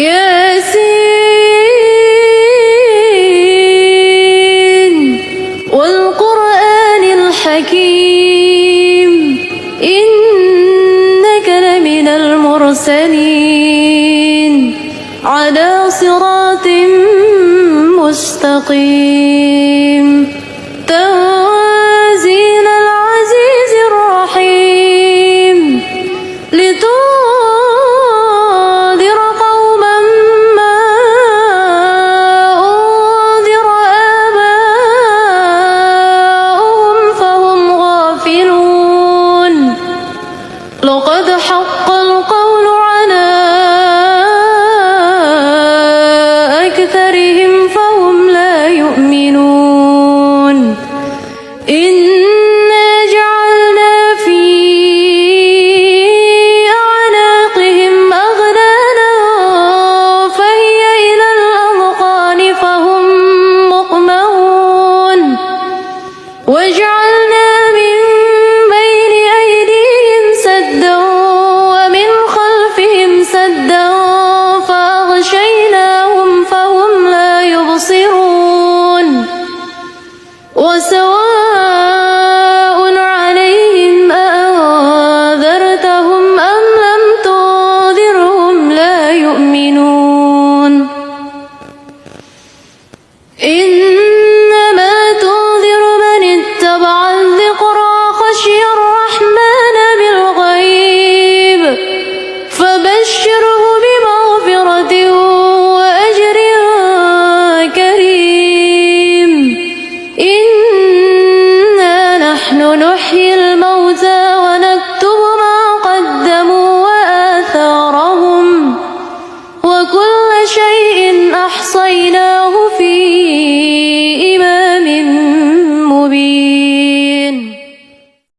ياسين والقرآن الحكيم إنك لمن المرسلين على صراط مستقيم تنزيل العزيز الرحيم لتنذر قوما ما أنذر آباؤهم فهم غافلون لقد حق القول على أكثرهم فهم لا يؤمنون إنا جعلنا في أعناقهم أغلالا فهي إلى الأذقان فهم مقمحون وجعلنا من بين أيديهم سدا ومن خلفهم سدا فأغشيناهم فهم لا يبصرون وسواء عليهم أأنذرتهم أم لم تنذرهم لا يؤمنون إنما تنذر من اتبع الذكر وخشي الرحمن بالغيب فبشره بمغفرة وأجر كريم إنا نحن نحيي الموتى ونكتب ما قدموا وآثارهم وكل شيء أحصيناه في